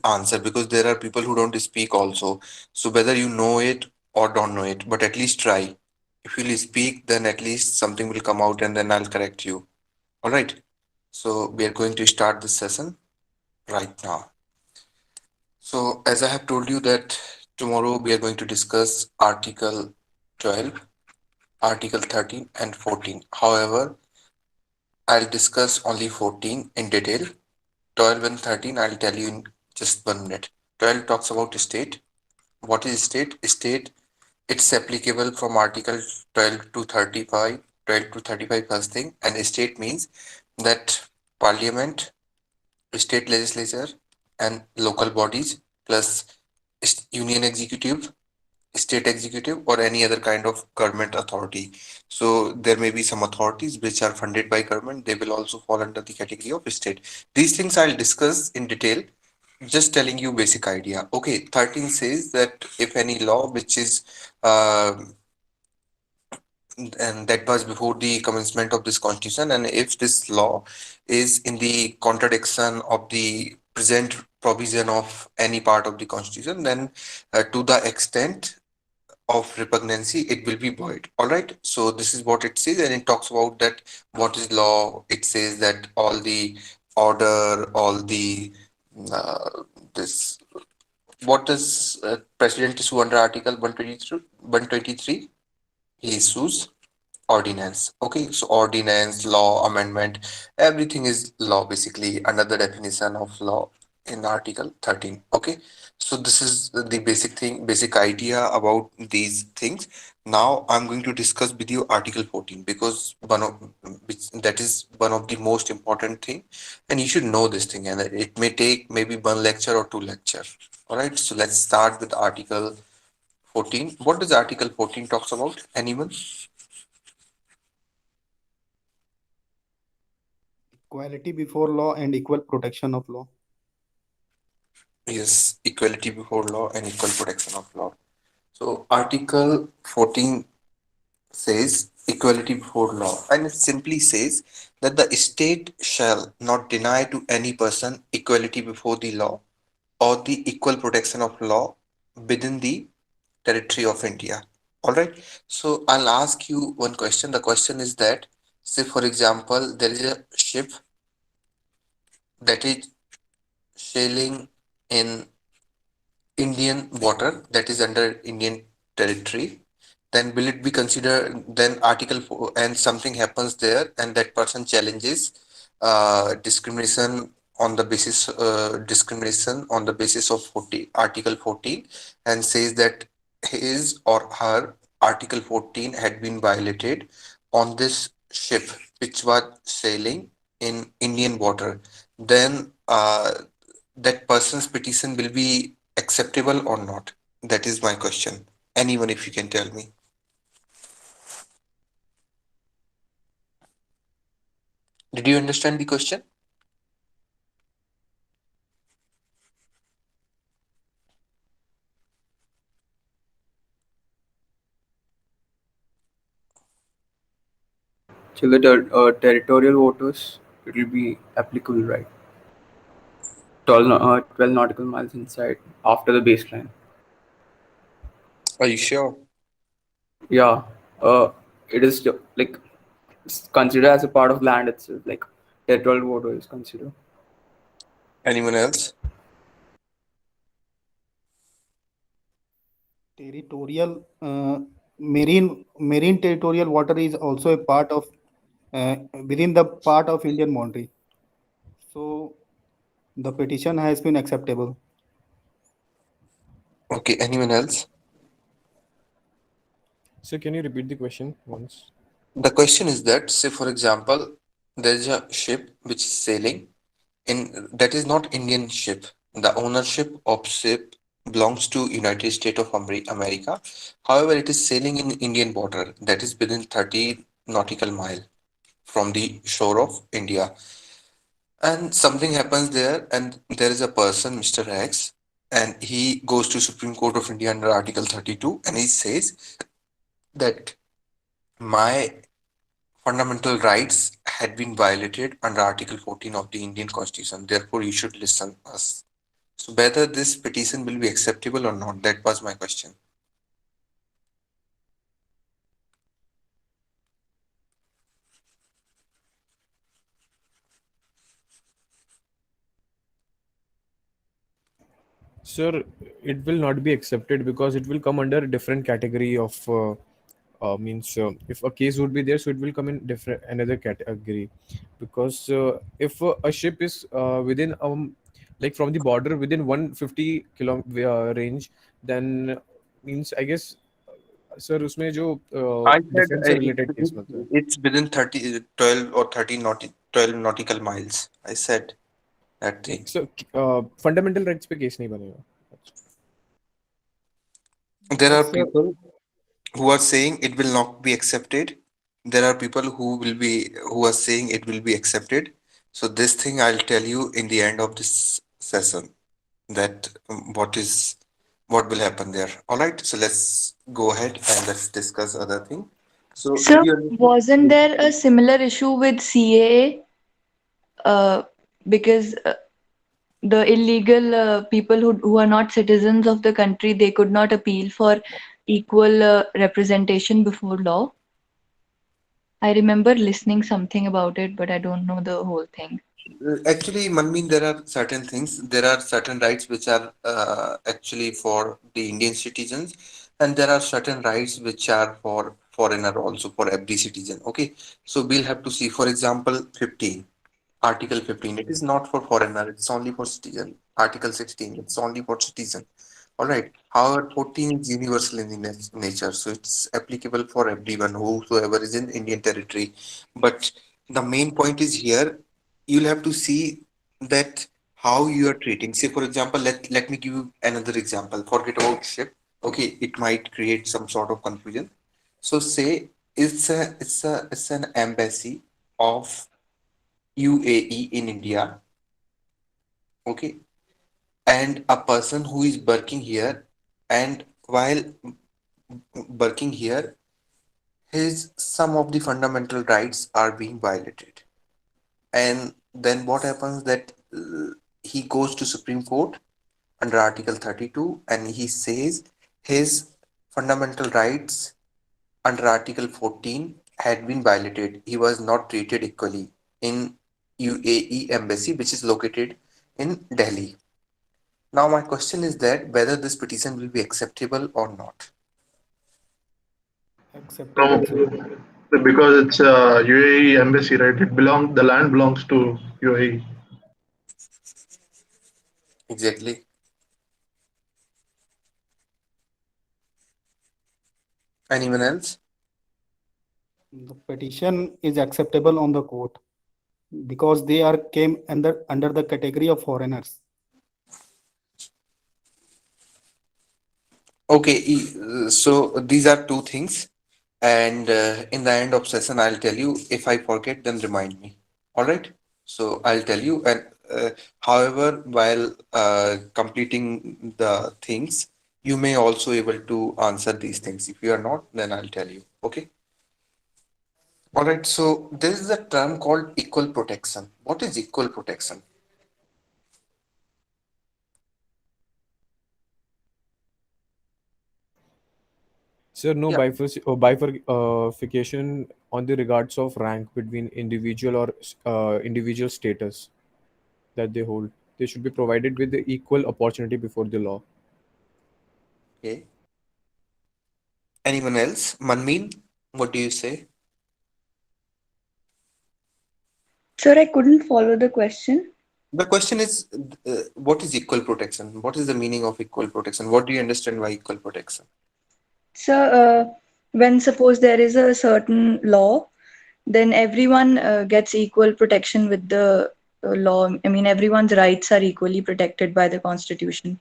answer, because there are people who don't speak also. So whether you know it or don't know it, but at least try. If you will speak, then at least something will come out and then I'll correct you. All right. So we are going to start this session right now. So as I have told you that tomorrow we are going to discuss Article 12, Article 13 and 14. However, I'll discuss only 14 in detail. 12 and 13 I'll tell you in just 1 minute. 12 talks about state. What is state? State, it's applicable from Article 12 to 35, 12 to 35 first thing. And state means that parliament, state legislature, and local bodies plus union executive, state executive, or any other kind of government authority. So there may be some authorities which are funded by government, they will also fall under the category of state. These things I'll discuss in detail, just telling you basic idea. Okay, 13 says that if any law which is uh, and that was before the commencement of this constitution, and if this law is in the contradiction of the present provision of any part of the constitution, then to the extent of repugnancy it will be void. All right, so this is what it says, and it talks about that what is law. It says that all the order, all the uh, this, what does president issue under article 123? 123 he issues ordinance. Okay, so ordinance, law, amendment, everything is law basically under the definition of law in Article 13. Okay, so this is the basic thing, basic idea about these things. Now I'm going to discuss with you Article 14, because that is one of the most important thing, and you should know this thing, and it may take maybe one lecture or two lecture. All right, so let's start with Article 14. What does Article 14 talks about? Anyone? Equality before law and equal protection of law. Yes, equality before law and equal protection of law. So Article 14 says equality before law, and it simply says that the state shall not deny to any person equality before the law or the equal protection of law within the territory of India. All right. So I'll ask you one question. The question is that, say for example, there is a ship that is sailing in Indian water, that is under Indian territory, then will it be considered, then Article 4, and something happens there and that person challenges discrimination on the basis discrimination on the basis of 40, Article 14, and says that his or her Article 14 had been violated on this ship which was sailing in Indian water, then that person's petition will be acceptable or not? That is my question. Anyone, if you can tell me. Did you understand the question? Till the territorial waters, it will be applicable, right? 12 nautical miles inside after the baseline. Are you sure? Yeah, it is like it's considered as a part of land itself. Like territorial water is considered. Anyone else? Territorial marine territorial water is also a part of uh, within the part of Indian boundary. So the petition has been acceptable. Okay, anyone else? So can you repeat the question once? The question is that, say for example, there is a ship which is sailing in, that is not Indian ship. The ownership of ship belongs to United States of America. However, it is sailing in Indian water that is within 30 nautical mile from the shore of India. And something happens there, and there is a person, Mr. X, and he goes to Supreme Court of India under Article 32, and he says that my fundamental rights had been violated under Article 14 of the Indian Constitution. Therefore, you should listen us. So whether this petition will be acceptable or not, that was my question. Sir, it will not be accepted because it will come under a different category of means if a case would be there, so it will come in different another category. Because if a ship is within like from the border within 150 range, then means I guess sir उसमें जो I said defense से related case मतलब है. it's within 30, 12 or 13 12 nautical miles. I said that नहीं thing. Sir fundamental rights पे case नहीं बनेगा. There are Sir, people who are saying it will not be accepted. There are people who are saying it will be accepted. So this thing I'll tell you in the end of this session that what will happen there. All right. So let's go ahead and let's discuss other thing. So did So, you understand? wasn't there a similar issue with CAA? Because the illegal people who are not citizens of the country, they could not appeal for equal representation before law. I remember listening something about it, but I don't know the whole thing. Actually, Manmeet, there are certain things, there are certain rights which are actually for the Indian citizens, and there are certain rights which are for foreigner also, for every citizen. Okay, so we'll have to see, for example, 15, Article 15, it is not for foreigner, it's only for citizen. Article 16, it's only for citizen. All right. However, 14 is universal in the nature, so it's applicable for everyone, whosoever is in Indian territory. But the main point is here, you'll have to see that how you are treating. Say, for example, let me give you another example. Forget about ship. Okay, it might create some sort of confusion. So say it's an embassy of UAE in India. Okay, and a person who is working here, and while working here, his some of the fundamental rights are being violated. And then what happens that he goes to Supreme Court under Article 32 and he says his fundamental rights under Article 14 had been violated. He was not treated equally in UAE embassy, which is located in Delhi. Now my question is that whether this petition will be acceptable or not. acceptable, No, sir. because it's UAE embassy, right? The land belongs to UAE. Exactly. Anyone else? The petition is acceptable on the court because they are came under the category of foreigners. Okay, so these are two things, and in the end of session, I'll tell you. If I forget, then remind me. All right. So I'll tell you, and however, while completing the things, you may also able to answer these things. If you are not, then I'll tell you. Okay. All right. So there is a term called equal protection. What is equal protection? Sir, no Yeah. bifurcation on the regards of rank between individual or individual status that they hold. They should be provided with the equal opportunity before the law. Okay. Anyone else? Manmeen, what do you say? Sir, I couldn't follow the question. The question is, what is equal protection? What is the meaning of equal protection? What do you understand by equal protection? So, when suppose there is a certain law, then everyone gets equal protection with the law. I mean, everyone's rights are equally protected by the Constitution.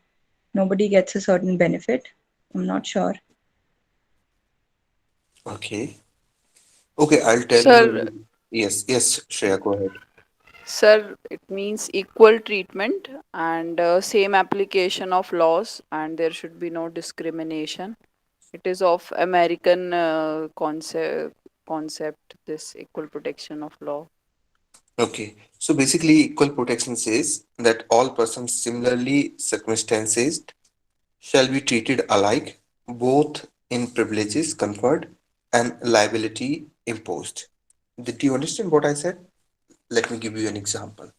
Nobody gets a certain benefit. I'm not sure. Okay. Okay, I'll tell Sir, you. Yes, yes, Shreya, go ahead. sir, it means equal treatment and same application of laws, and there should be no discrimination. It is of American concept, this equal protection of law. Okay. So basically, equal protection says that all persons similarly circumstanced shall be treated alike, both in privileges conferred and liability imposed. Did you understand what I said? Let me give you an example.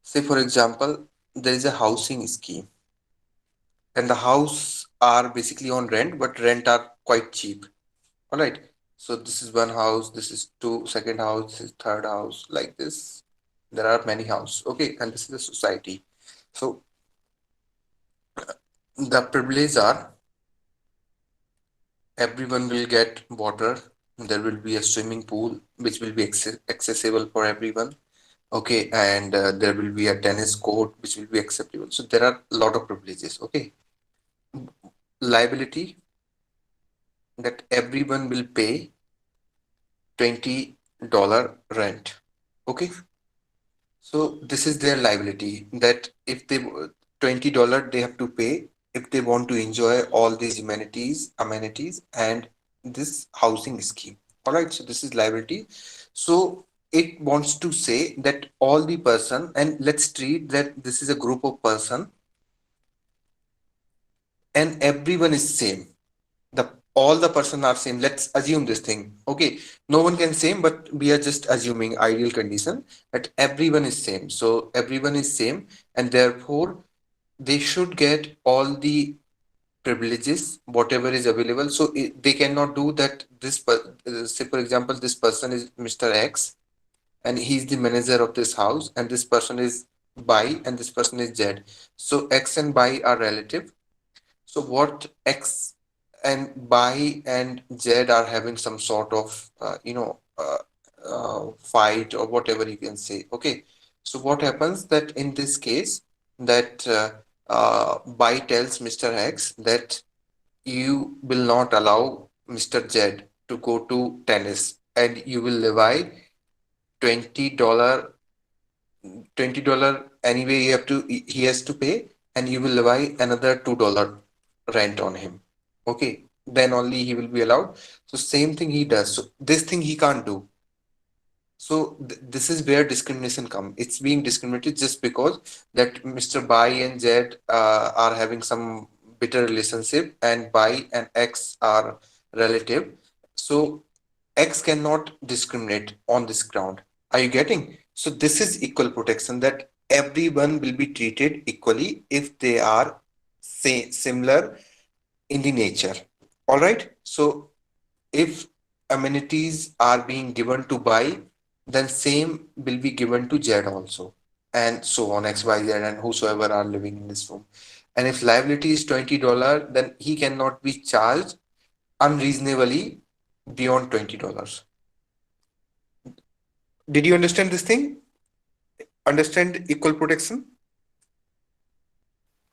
Say, for example, there is a housing scheme, and the house are basically on rent, but rent are quite cheap. All right. So this is one house, this is two, second house, this is third house, like this. There are many houses. Okay, and this is the society. So the privileges are everyone will get water. There will be a swimming pool which will be accessible for everyone. Okay, and there will be a tennis court which will be acceptable. So there are a lot of privileges. Okay, liability that everyone will pay $20 rent. Okay, so this is their liability that if they $20 they have to pay if they want to enjoy all these amenities, and this housing scheme. All right, so this is liability. So it wants to say that all the person, and let's treat that this is a group of person and everyone is same. The all the person are same. Let's assume this thing. Okay, no one can same, but we are just assuming ideal condition that everyone is same. So everyone is same, and therefore they should get all the privileges whatever is available. So they cannot do that. Say for example, this person is Mr. X, and he's the manager of this house, and this person is Y, and this person is Z. So X and Y are relative. So what X and Y and Z are having some sort of fight or whatever you can say. Okay, so what happens that in this case that Y tells Mr. X that you will not allow Mr. Z to go to tennis, and you will levy $20 $20 anyway. You have to he has to pay, and you will levy another $2 rent on him. Okay, then only he will be allowed. So same thing he does. So this thing he can't do. So this is where discrimination come. It's being discriminated just because that Mr. Y and Z are having some bitter relationship, and Y and X are relative. So X cannot discriminate on this ground. Are you getting? So this is equal protection, that everyone will be treated equally if they are similar in the nature. All right. So if amenities are being given to Y, then same will be given to Z also, and so on, X, Y, Z, and whosoever are living in this room. And if liability is $20, then he cannot be charged unreasonably beyond $20. Did you understand this thing? Understand equal protection?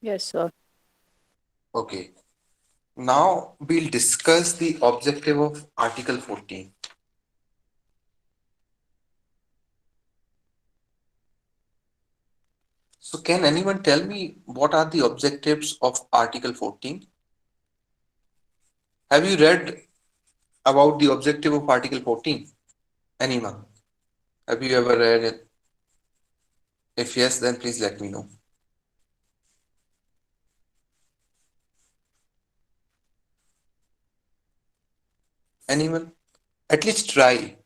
Yes, sir. Okay. Now we'll discuss the objective of Article 14. So can anyone tell me what are the objectives of Article 14? Have you read about the objective of Article 14? Anyone? Have you ever read it? If yes, then please let me know. Anyone? At least try.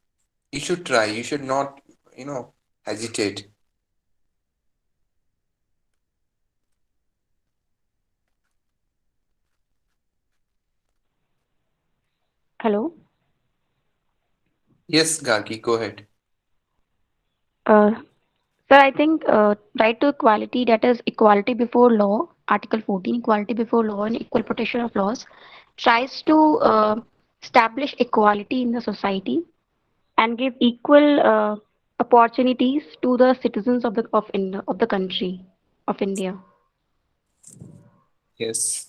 You should try. You should not, hesitate. Hello. Yes, Gargi, go ahead. Uh, Sir, I think right to equality, that is equality before law, Article 14, equality before law and equal protection of laws, tries to establish equality in the society and give equal opportunities to the citizens of the country of India. Yes.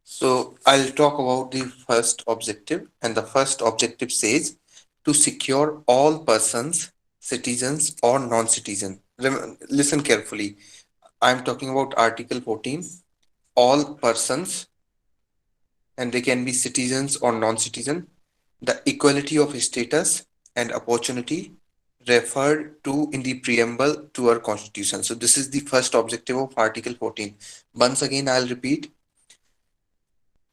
So I'll talk about the first objective, and the first objective says to secure all persons, citizens or non-citizen. Listen carefully. I'm talking about Article 14. All persons, and they can be citizens or non-citizen, the equality of status and opportunity referred to in the preamble to our constitution. So this is the first objective of Article 14. Once again, I'll repeat.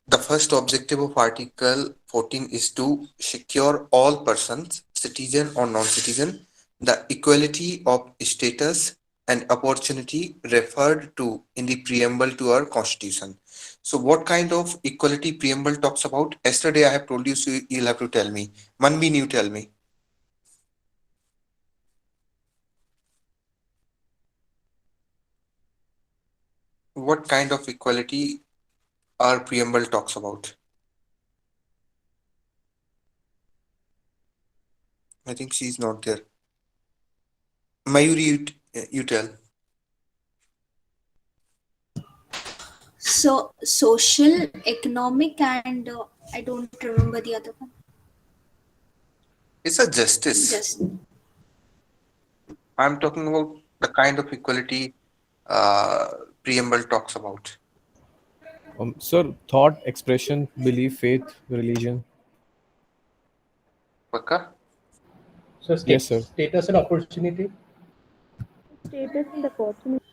The first objective of Article 14 is to secure all persons, citizen or non-citizen, the equality of status and opportunity referred to in the preamble to our constitution. So what kind of equality preamble talks about? Yesterday I have told you, so you'll have to tell me. Manbin, you tell me. What kind of equality our preamble talks about? I think she's not there. Mayuri, you tell. So social, economic, and I don't remember the other one. It's a justice. Just I'm talking about the kind of equality uh, preamble talks about. Sir, thought, expression, belief, faith, religion. Pakka? So Yes, sir. status and opportunity. Status and opportunity.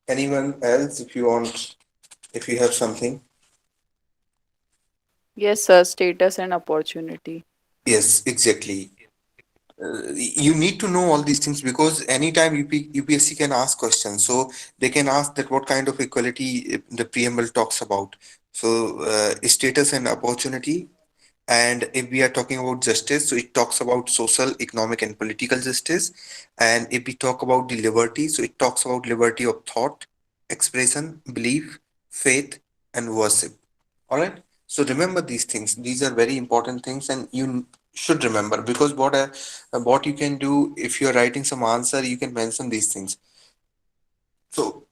Anyone else, if you want, if you have something? Yes, sir. Status and opportunity. Yes, exactly. You need to know all these things because anytime UPSC can ask questions, so they can ask that what kind of equality the preamble talks about. So status and opportunity. And if we are talking about justice, so it talks about social, economic, and political justice. And if we talk about the liberty, so it talks about liberty of thought, expression, belief, faith, and worship. All right. So remember these things. These are very important things, and you should remember because what you can do if you are writing some answer, you can mention these things. So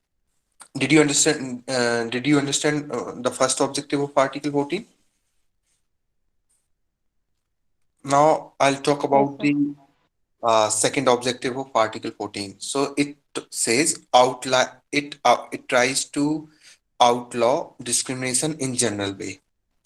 did you understand? Did you understand the first objective of Article 14? Now I'll talk Yes, about sir. the second objective of Article 14. So it says it tries to outlaw discrimination in general way.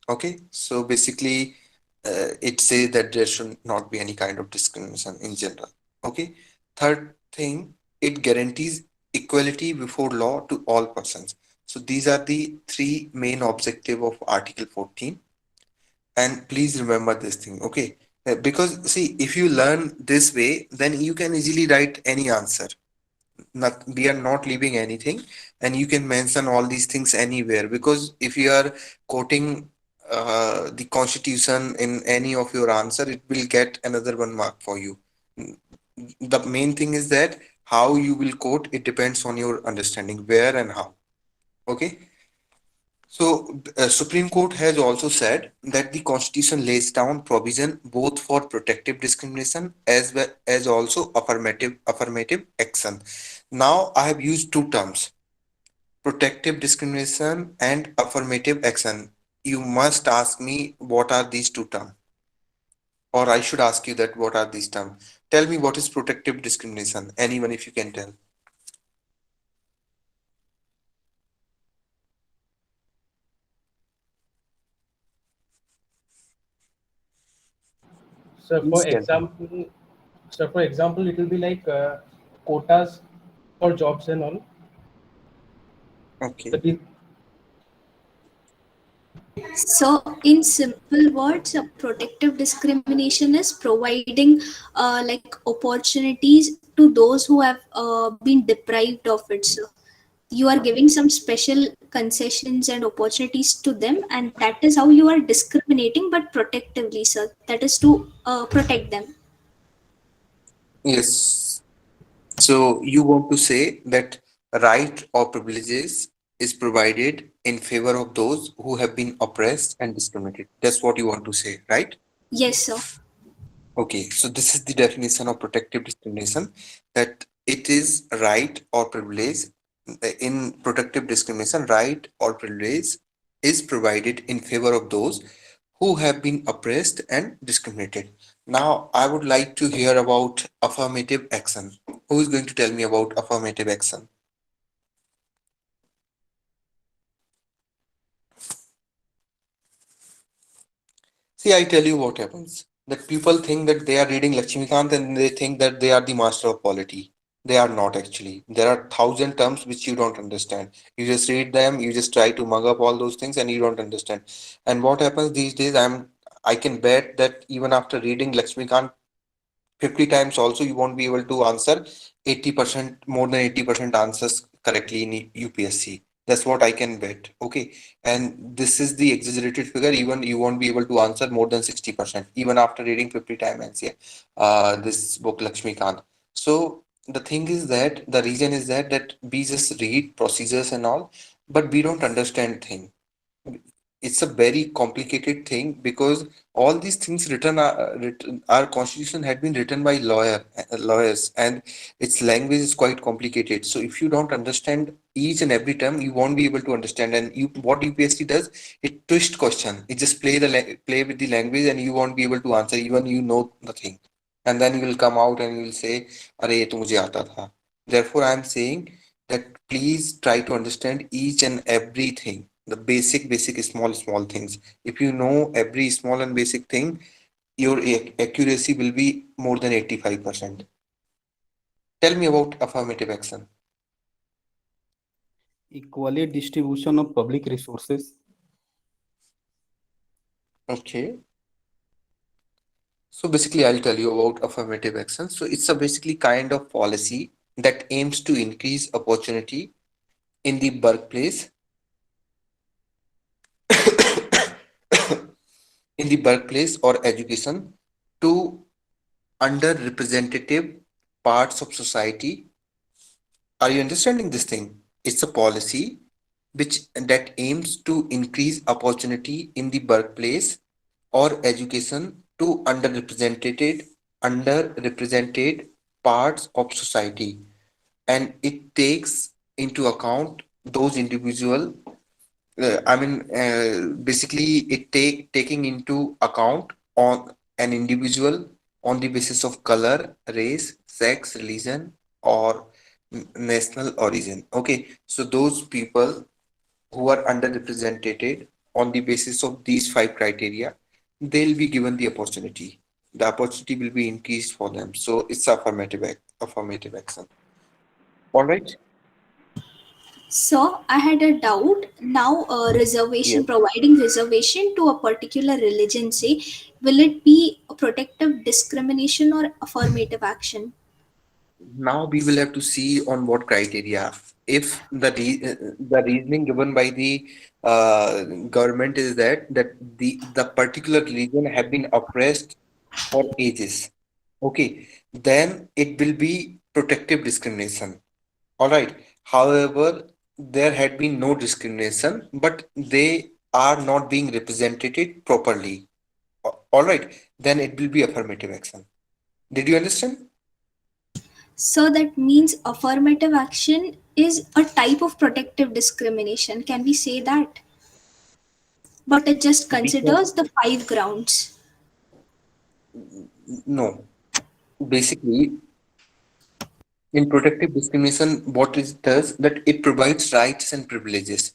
Okay, so basically it says that there should not be any kind of discrimination in general. Okay, third thing, it guarantees equality before law to all persons. So these are the three main objective of Article 14, and please remember this thing, okay? Because see, if you learn this way, then you can easily write any answer. Not, we are not leaving anything, and you can mention all these things anywhere, because if you are quoting the constitution in any of your answer, it will get another 1 mark for you. Mm, the main thing is that how you will quote, it depends on your understanding where and how. Okay, so, Supreme Court has also said that the Constitution lays down provision both for protective discrimination as well as also affirmative action. Now, I have used two terms: protective discrimination and affirmative action. You must ask me what are these two terms, or I should ask you that what are these terms. Tell me what is protective discrimination. Anyone, if you can tell. So Please for tell me. example, it will be like quotas for jobs and all. So Okay. so in simple words, protective discrimination is providing like opportunities to those who have been deprived of it. So you are giving some special concessions and opportunities to them, and that is how you are discriminating, but protectively, sir. That is to protect them. Yes. So you want to say that right or privileges is provided in favor of those who have been oppressed and discriminated. That's what you want to say, right? Yes, sir. Okay, so this is the definition of protective discrimination, that it is right or privilege. In protective discrimination, right or privilege is provided in favor of those who have been oppressed and discriminated. Now, I would like to hear about affirmative action. Who is going to tell me about affirmative action? See, I tell you what happens. That people think that they are reading Lakshmikant and they think that they are the master of polity. They are not actually. There are thousand terms which you don't understand. You just read them, you just try to mug up all those things and you don't understand. And what happens these days, I can bet that even after reading Lakshmikant 50 times also you won't be able to answer 80%, more than 80% answers correctly in UPSC. That's what I can bet. Okay. And this is the exaggerated figure. Even you won't be able to answer more than 60%, even after reading 50 times NCA, this book Lakshmikant. So the thing is that the reason is that we just read procedures and all, but we don't understand thing. It's a very complicated thing because all these things written, our constitution had been written by lawyers, and its language is quite complicated. So if you don't understand each and every term, you won't be able to understand. And you, what UPSC does, it twist question. It just play with the language, and you won't be able to answer even you know the thing. And then you will come out and you will say, "अरे ये तो मुझे आता था." Therefore, I am saying that please try to understand each and everything, the basic small things. If you know every small and basic thing, your accuracy will be more than 85%. Tell me about affirmative action. Equally distribution of public resources. Okay. So basically, I'll tell you about affirmative action. So it's a basically kind of policy that aims to increase opportunity in the workplace in the workplace or education to underrepresented parts of society. Are you understanding this thing? It's a policy which that aims to increase opportunity in the workplace or education to underrepresented parts of society, and it takes into account those individual basically it taking into account on an individual on the basis of color, race, sex, religion, or national origin. Okay, so those people who are underrepresented on the basis of these five criteria, they'll be given the opportunity. The opportunity will be increased for them. So it's affirmative action. All right. So I had a doubt. Now, Yes. reservation, providing reservation to a particular religion, say, will it be a protective discrimination or affirmative action? Now we will have to see on what criteria. If the reasoning given by the government is that the particular religion have been oppressed for ages, okay, then it will be protective discrimination. All right. However, there had been no discrimination, but they are not being represented properly. All right. Then it will be affirmative action. Did you understand? So that means affirmative action is a type of protective discrimination. Can we say that? But it just We can, considers the five grounds. no. Basically, in protective discrimination, what it does that it provides rights and privileges.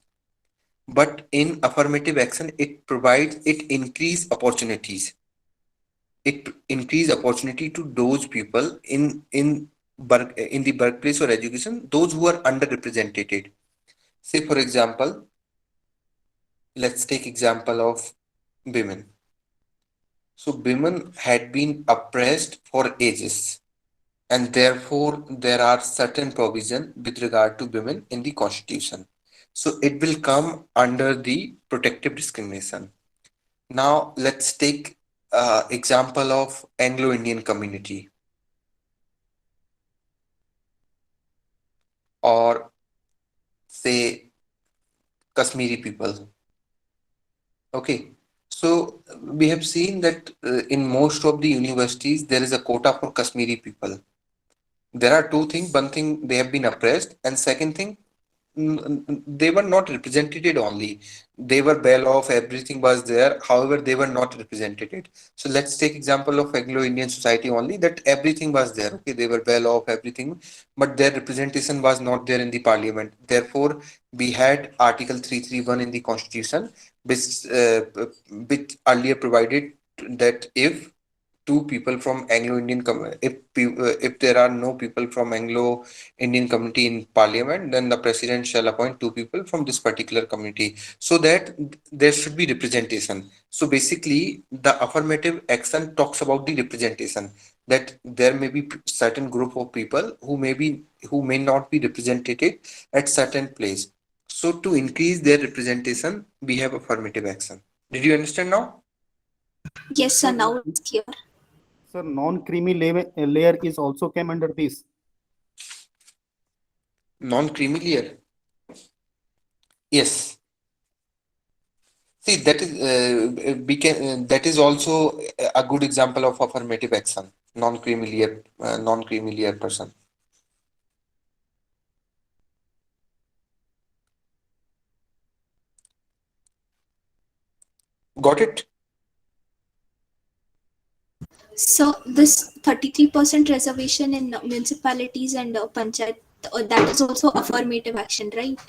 But in affirmative action, it increase opportunities. It increase opportunity to those people in the workplace or education, those who are underrepresented. Say, for example, let's take example of women. So women had been oppressed for ages, and therefore there are certain provision with regard to women in the constitution. So it will come under the protective discrimination. Now let's take example of Anglo-Indian community, or say Kashmiri people. Okay, so we have seen that in most of the universities there is a quota for Kashmiri people. There are two things. One thing, they have been oppressed, and second thing, they were not represented only. They were well off, everything was there. However, they were not represented. So let's take example of Anglo-Indian society only, that everything was there. Okay, they were well off, everything, but their representation was not there in the parliament. Therefore, we had Article 331 in the constitution, which which earlier provided that if two people from Anglo-Indian if there are no people from Anglo-Indian community in parliament, then the president shall appoint two people from this particular community, so that there should be representation. So basically, the affirmative action talks about the representation, that there may be certain group of people who may not be represented at certain place. So to increase their representation, we have affirmative action. Did you understand now? Yes, sir. Now it's clear. Sir, non-creamy layer is also came under this. Non-creamy layer. Yes. See, that is we can that is also a good example of affirmative action. Non-creamy layer person. Got it? So this 33% reservation in municipalities and panchayat, that is also affirmative action, right?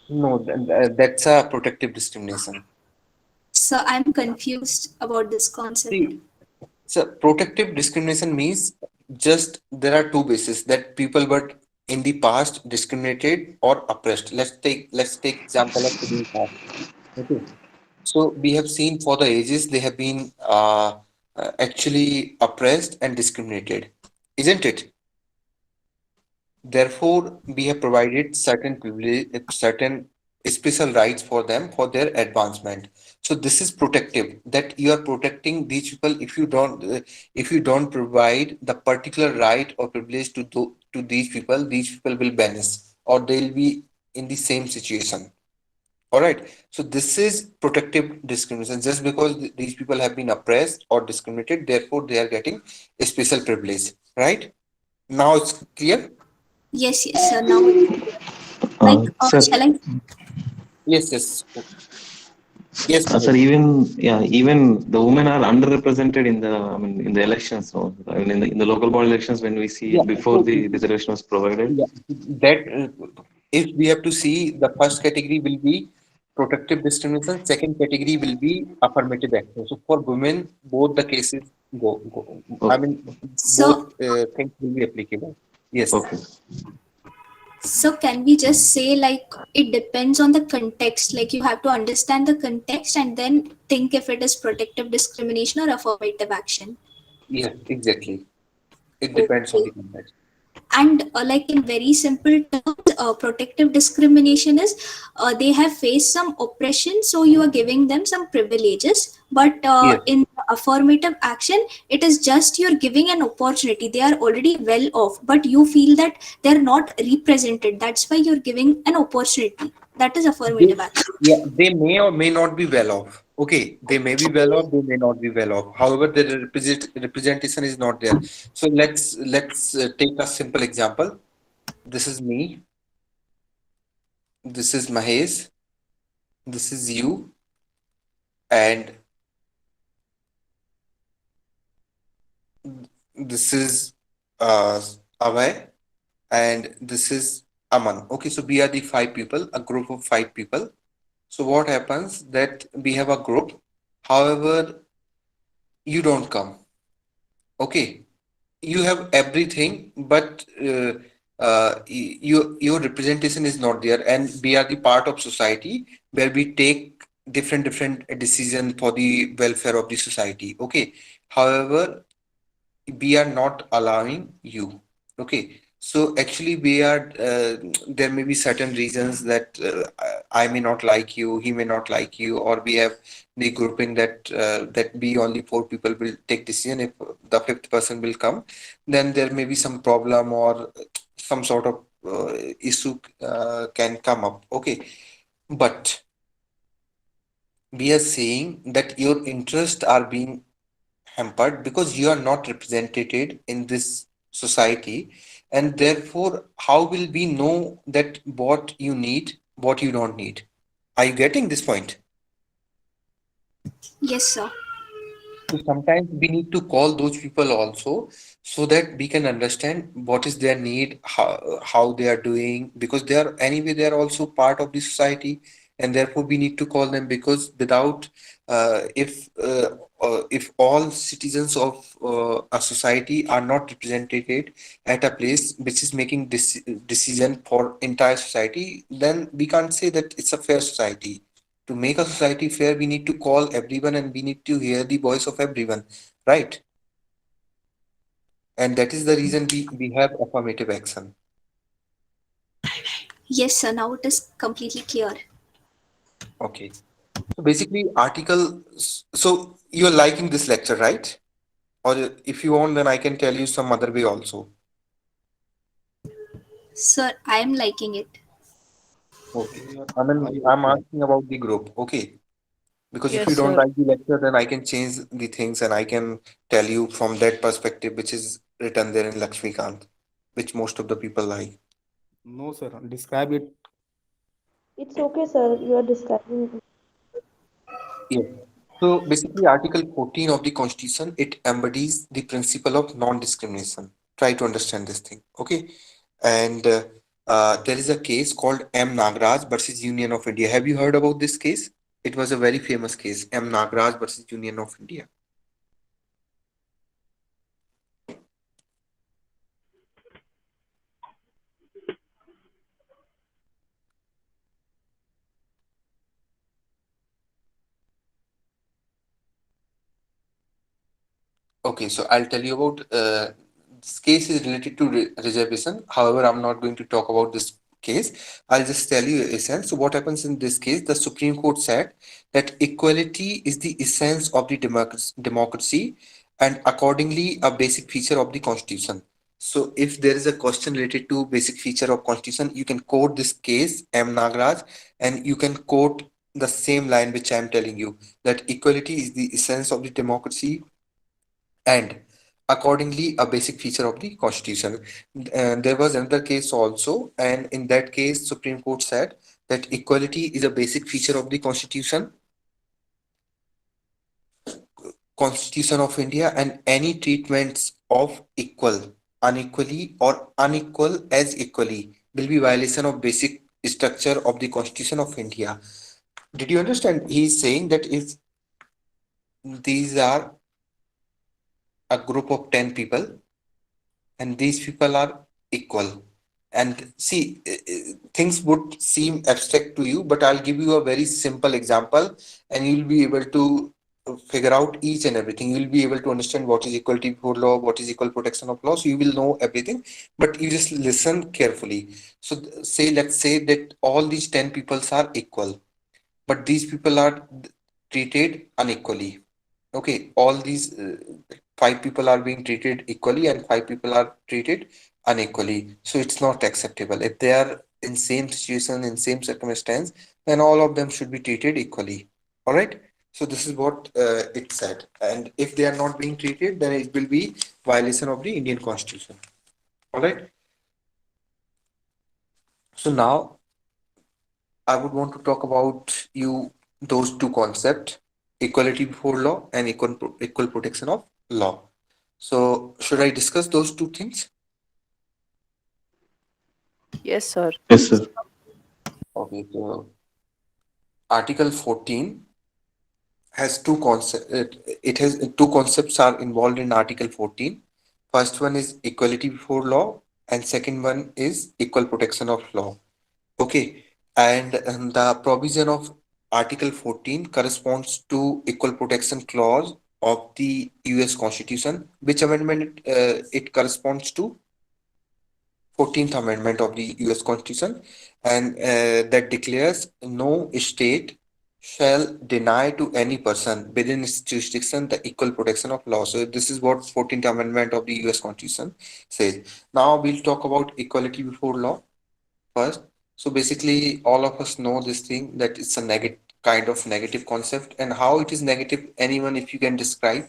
No, that's a protective discrimination. So I'm confused about this concept. See, so protective discrimination means just there are two bases that people were in the past discriminated or oppressed. Let's take example of the past. Okay. So we have seen for the ages they have been actually oppressed and discriminated, isn't it? Therefore, we have provided certain privilege, certain special rights for them for their advancement. So this is protective, that you are protecting these people. If you don't provide the particular right or privilege to these people will vanish, or they'll be in the same situation. All right. So this is protective discrimination. Just because these people have been oppressed or discriminated, therefore they are getting a special privilege. Right? Now it's clear? Yes, yes, sir. Now like Sir, shall I? Yes, yes. Yes, sir, even the women are underrepresented in in the elections. So, in the local body elections, when we see yeah. before So the reservation was provided. yeah, that if we have to see, the first category will be protective discrimination, second category will be affirmative action. So for women, both the cases go. I Okay. mean, So both things will be applicable. Yes. Okay. So can we just say like it depends on the context? Like you have to understand the context and then think if it is protective discrimination or affirmative action. Yes, exactly. It depends on Okay. the context. And like in very simple terms, protective discrimination is they have faced some oppression, so you are giving them some privileges. But Yes. in affirmative action, it is just you're giving an opportunity. They are already well off, but you feel that they're not represented. That's why you're giving an opportunity. That is They, affirmative action. yeah, they may or may not be well off. Okay, they may be well off, they may not be well off. However, the representation is not there. So let's take a simple example. This is me. This is Mahesh. This is you, and this is Abhay, and this is Aman. Okay, so we are the five people, a group of five people. So what happens that we have a group. However, you don't come. Okay, you have everything, but your representation is not there, and we are the part of society where we take different decisions for the welfare of the society. Okay, however, we are not allowing you. Okay, so actually we are there may be certain reasons that I may not like you, he may not like you, or we have the grouping that we only four people will take decision. If the fifth person will come, then there may be some problem or some sort of issue can come up. Okay, but we are saying that your interests are being hampered because you are not represented in this society, and therefore how will we know that what you need, what you don't need? Are you getting this point? Yes, sir. So sometimes we need to call those people also, so that we can understand what is their need, how they are doing, because they are anyway they are also part of the society, and therefore we need to call them, because without if all citizens of a society are not represented at a place which is making decision for entire society, then we can't say that it's a fair society. To make a society fair, we need to call everyone and we need to hear the voice of everyone, right? And that is the reason we have affirmative action. Yes, sir. Now it is completely clear. Okay. So basically, so you're liking this lecture, right? Or if you want, then I can tell you some other way also. Sir, I am liking it. Okay. I mean, I'm asking about the group. Okay. Because if you Yes, don't sir. like the lecture, then I can change the things and I can tell you from that perspective, which is written there in Lakshmikant, which most of the people like. No, sir. Describe it. It's okay, sir. You are describing. Yes. So basically, Article 14 of the Constitution, it embodies the principle of non-discrimination. Try to understand this thing, okay? And there is a case called M. Nagraj versus Union of India. Have you heard about this case? It was a very famous case, M. Nagraj versus Union of India. Okay, so I'll tell you about this case is related to reservation. However, I'm not going to talk about this case. I'll just tell you essence. So what happens in this case? The Supreme Court said that equality is the essence of the democracy, and accordingly a basic feature of the Constitution. So if there is a question related to basic feature of Constitution, you can quote this case, M. Nagraj, and you can quote the same line which I am telling you, that equality is the essence of the democracy and accordingly a basic feature of the constitution. And there was another case also, and in that case Supreme Court said that equality is a basic feature of the Constitution of India, and any treatments of equal, unequally, or unequal as equally will be violation of basic structure of the Constitution of India. Did you understand? He's saying that if these are a group of 10 people and these people are equal, and see, things would seem abstract to you, but I'll give you a very simple example and you'll be able to figure out each and everything. You'll be able to understand what is equality before law, what is equal protection of law, so you will know everything, but you just listen carefully. So say, let's say that all these 10 peoples are equal, but these people are treated unequally. Okay, all these five people are being treated equally and five people are treated unequally. So it's not acceptable. If they are in same situation, in same circumstance, then all of them should be treated equally. All right. So this is what it said. And if they are not being treated, then it will be violation of the Indian Constitution. All right. So now I would want to talk about you those two concepts, equality before law and equal protection of law. So should I discuss those two things? Yes, sir. Yes, sir. Okay, so Article 14 has two concepts. It has two concepts are involved in Article 14. First one is equality before law, and second one is equal protection of law. Okay, and the provision of Article 14 corresponds to equal protection clause of the US Constitution. Which amendment it corresponds to? 14th Amendment of the US Constitution, and that declares no state shall deny to any person within its jurisdiction the equal protection of law. So this is what 14th Amendment of the US Constitution says. Now we'll talk about equality before law first. So basically, all of us know this thing, that it's a negative kind of negative concept, and how it is negative. Anyone, if you can describe?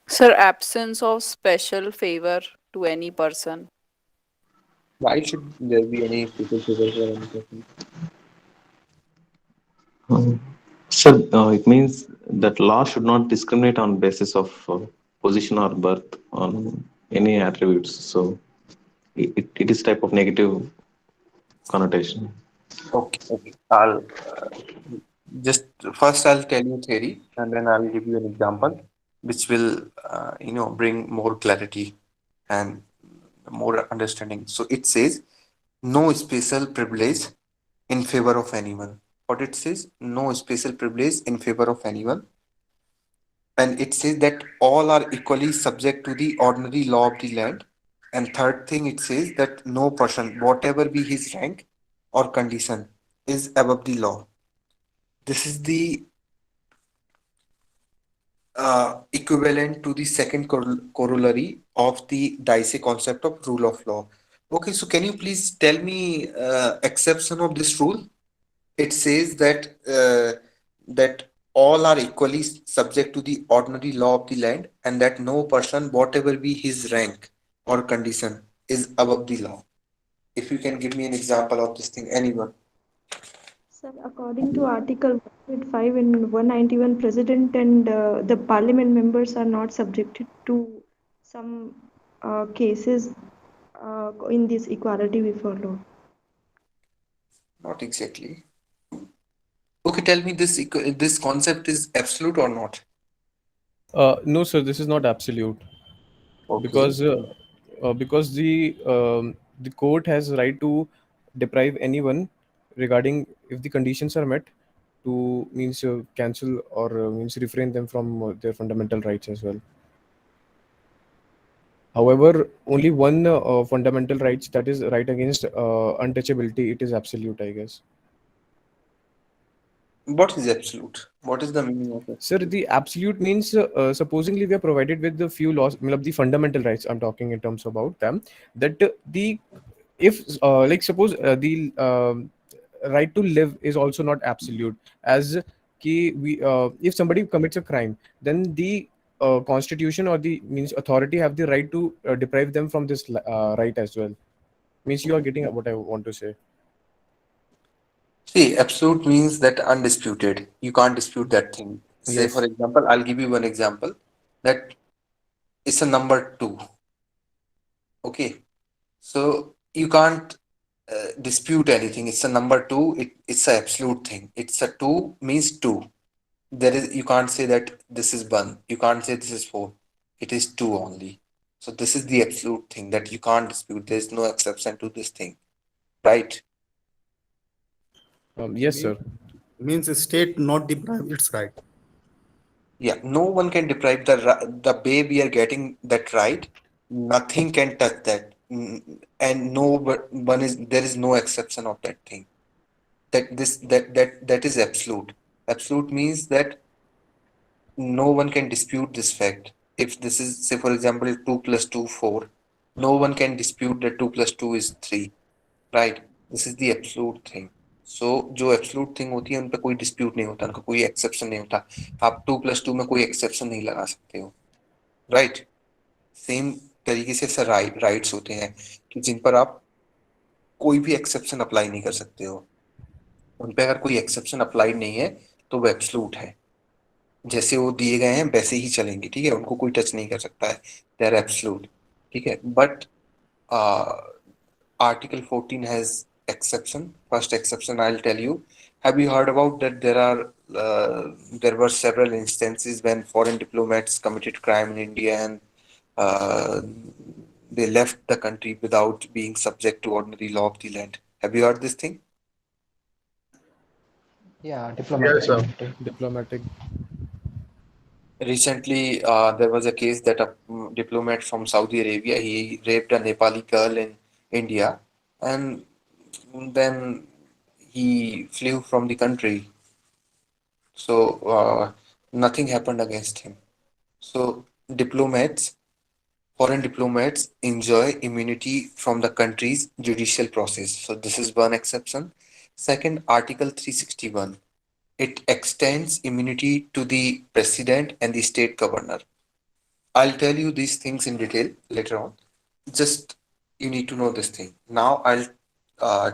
Sir, absence of special favor to any person. Why should there be any people favor for any person? So it means that law should not discriminate on basis of position or birth, on any attributes. So it is type of negative connotation. Okay, okay. I'll just first I'll tell you theory and then I'll give you an example which will bring more clarity and more understanding. So it says no special privilege in favor of anyone. What it says? No special privilege in favor of anyone. And it says that all are equally subject to the ordinary law of the land. And third thing, it says that no person, whatever be his rank or condition, is above the law. This is the equivalent to the second corollary of the Dicey concept of rule of law. Okay, so can you please tell me exception of this rule? It says that all are equally subject to the ordinary law of the land, and that no person, whatever be his rank or condition, is above the law. If you can give me an example of this thing, anyone. Sir, according to Article 105 and 191, President and the Parliament members are not subjected to some cases in this equality before law. Not exactly. Okay, tell me this concept is absolute or not? No, sir, this is not absolute Okay. because the court has right to deprive anyone regarding if the conditions are met to means cancel or means refrain them from their fundamental rights as well. However, only one fundamental rights, that is right against untouchability, it is absolute, I guess. What is absolute? What is the meaning of it? Sir, the absolute means supposingly we are provided with the few laws, matlab the fundamental rights I'm talking in terms about them, that the if like suppose the right to live is also not absolute, as ki we if somebody commits a crime, then the constitution or the means authority have the right to deprive them from this right as well. Means you are getting what I want to say. See, absolute means that undisputed. You can't dispute that thing. Say, Yes. for example, I'll give you one example that it's a number two. Okay. So you can't dispute anything. It's a number two. It's an absolute thing. It's a two means two. You can't say that this is one. You can't say this is four. It is two only. So this is the absolute thing that you can't dispute. There's no exception to this thing. Right? Yes, sir. Means the state not deprive its right. Yeah, no one can deprive the way we are getting that right. Nothing can touch that, and one is there is no exception of that thing. That is absolute. Absolute means that no one can dispute this fact. If this is, say, for example, 2 plus 2, 4, no one can dispute that 2 plus 2 is 3, right? This is the absolute thing. So जो absolute thing होती है उन पे कोई dispute नहीं होता, उनका कोई exception नहीं होता. आप 2 plus 2 में कोई exception नहीं लगा सकते हो, right? Same तरीके से सर rights होते हैं कि जिन पर आप कोई भी exception apply नहीं कर सकते हो. उन पे अगर कोई exception applied नहीं है तो वो absolute है. जैसे वो दिए गए हैं वैसे ही चलेंगे, ठीक है, उनको कोई टच नहीं कर सकता है, दे आर एब्सोल्यूट, ठीक है. But article 14 has exception. First exception I'll tell you. Have you heard about that there were several instances when foreign diplomats committed crime in India and they left the country without being subject to ordinary law of the land? Have you heard this thing? Yeah, diplomatic. Yes, sir. Diplomatic. Recently, there was a case that a diplomat from Saudi Arabia, he raped a Nepali girl in India, and then he flew from the country. So nothing happened against him. So foreign diplomats enjoy immunity from the country's judicial process. So this is one exception. Second, Article 361. It extends immunity to the president and the state governor. I'll tell you these things in detail later on. Just you need to know this thing. Now I'll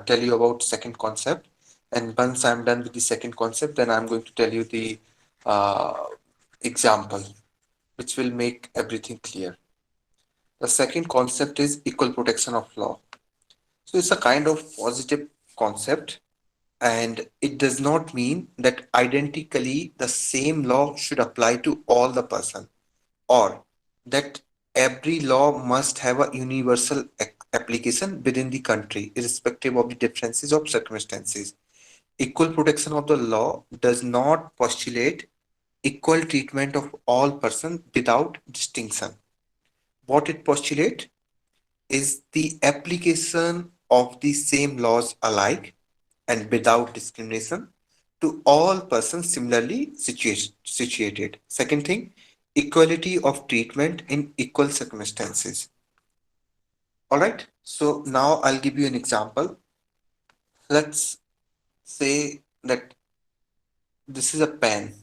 tell you about second concept. And once I'm done with the second concept, then I'm going to tell you the example. which will make everything clear. The second concept is equal protection of law. So it's a kind of positive concept, and it does not mean that identically the same law should apply to all the person, or that every law must have a universal application within the country, irrespective of the differences of circumstances. Equal protection of the law does not postulate equal treatment of all persons without distinction. What it postulates is the application of the same laws alike and without discrimination to all persons similarly situated. Second thing, equality of treatment in equal circumstances. All right. So now I'll give you an example. Let's say that this is a pen,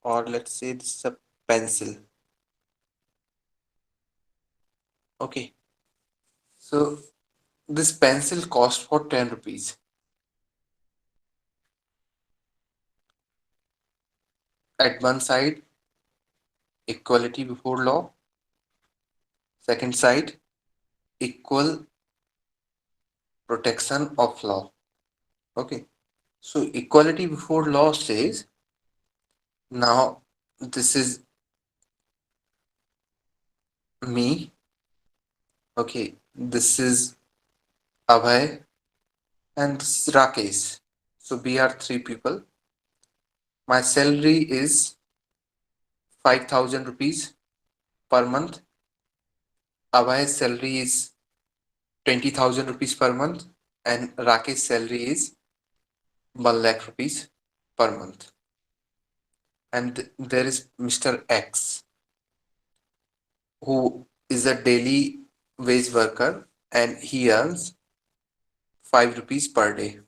or let's say this is a pencil. Okay. So this pencil cost for 10 rupees. At one side, equality before law. Second side, equal protection of law. Okay. So equality before law says, now this is me. Okay. This is Abhay and this is Rakesh. So we are three people. My salary is 5,000 rupees per month. Abhay's salary is 20,000 rupees per month, and Rakesh's salary is 1 lakh rupees per month. And there is Mr. X, who is a daily wage worker, and he earns 5 rupees per day.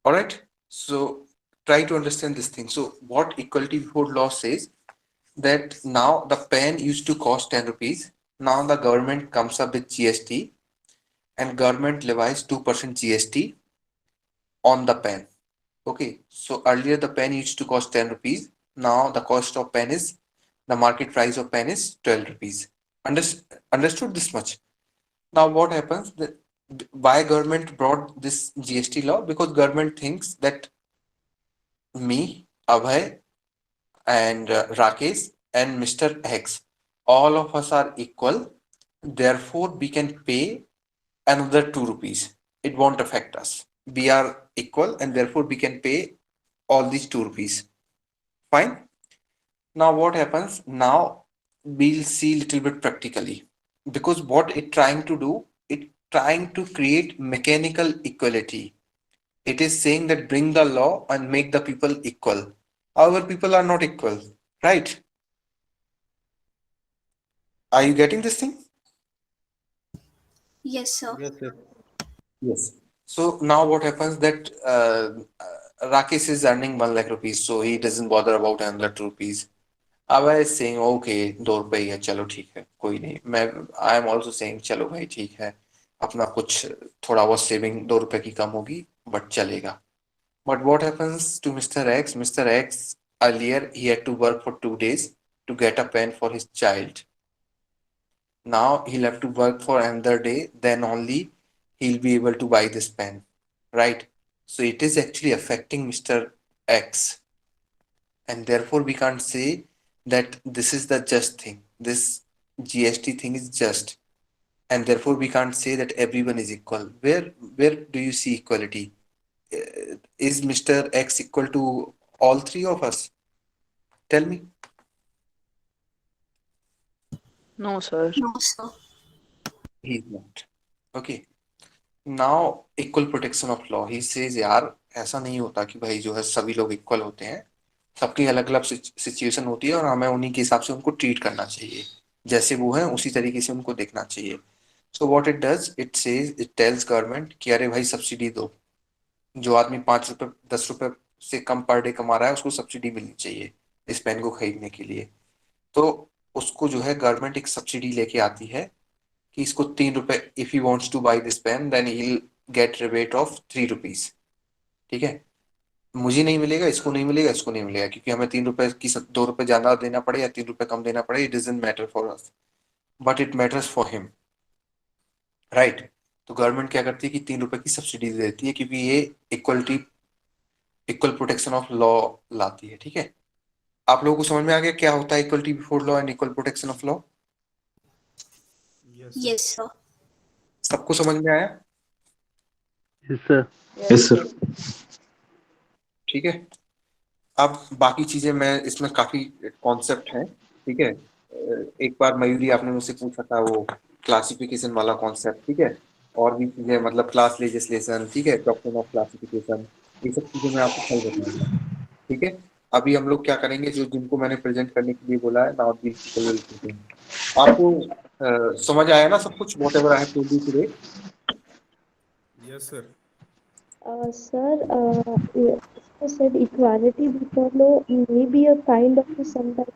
All right. So try to understand this thing. So what equality before law says, that now the pen used to cost 10 rupees. Now the government comes up with GST, and government levies 2% GST on the pen. Okay. So earlier the pen used to cost 10 rupees. Now the cost of pen is, the market price of pen is 12 rupees. Understood this much? Now what happens? Why government brought this GST law? Because government thinks that me, Abhay, and Rakesh and Mr. X, all of us are equal. Therefore, we can pay another 2 rupees. It won't affect us. We are equal, and therefore we can pay all these 2 rupees. Fine. Now what happens? Now we'll see a little bit practically, because what it trying to do, it trying to create mechanical equality. It is saying that bring the law and make the people equal. However, people are not equal, right? Are you getting this thing? Yes, sir. Yes, yes. Yes. So now what happens, that Rakesh is earning 1 lakh rupees, so he doesn't bother about another 2 rupees. Abhay is saying, okay, 2 रुपए ही है, चलो ठीक है, कोई नहीं. I am also saying, चलो भाई ठीक है, अपना कुछ थोड़ा बहुत सेविंग 2 रुपए की कम होगी, but चलेगा. But what happens to Mr. X? Mr. X, earlier he had to work for 2 days to get a pen for his child. Now he'll have to work for another day, then only he'll be able to buy this pen, right? So it is actually affecting Mr. X, and therefore we can't say that this is the just thing. This GST thing is just, and therefore we can't say that everyone is equal. Where do you see equality? Is Mr. X equal to all three of us? Tell me. No, sir. No, sir. He's not. Okay. Now equal protection of law. He says, यार ऐसा नहीं होता कि भाई जो है सभी लोग इक्वल होते हैं, सबकी अलग अलग सिचुएशन होती है और हमें उन्हीं के हिसाब से उनको ट्रीट करना चाहिए, जैसे वो है उसी तरीके से उनको देखना चाहिए. So what it does, it says, it tells government कि अरे भाई सब्सिडी दो, जो आदमी 5 रुपए 10 रुपए से कम पर डे कमा रहा है उसको सब्सिडी मिलनी चाहिए इस पेन को खरीदने के लिए. तो उसको जो है गवर्नमेंट एक सब्सिडी लेके आती है कि इसको 3 रुपए, if he wants to buy this pen then he will get rebate of 3 rupees. ठीक है. मुझे नहीं मिलेगा, इसको नहीं मिलेगा, इसको नहीं मिलेगा, क्योंकि हमें 3 रुपए की 2 रुपए ज्यादा देना पड़े या 3 रुपए कम देना पड़े, it doesn't matter for us, but it matters for him, right. तो गवर्नमेंट क्या करती है कि 3 रुपए की सब्सिडी देती है, क्योंकि ये इक्वल प्रोटेक्शन ऑफ लॉ लाती है, ठीक है। आप लोगों को समझ में आ गया क्या होता है equality before law and equal protection of law? Yes, sir. सबको समझ में आया? Yes, sir. Yes, sir. ठीक है। अब बाकी चीजें मैं इसमें काफी कॉन्सेप्ट हैं, ठीक है। एक बार मयूरी आपने मुझसे पूछा था वो क्लासिफिकेशन वाला कॉन्सेप्ट, ठीक है। और भी चीजें मतलब क्लास लेजिस्लेशन, ठीक है, डॉक्ट्रिन ऑफ क्लासिफिकेशन, ये सब चीजें मैं आपको कल बताऊंगा, ठीक है। अभी हम लोग क्या करेंगे, जो जिनको मैंने प्रेजेंट करने के लिए बोला है, नाउ आपको समझ आया ना सब कुछ, what ever I have told you today? Yes, sir. Sir, you said equality before law may be a kind of some type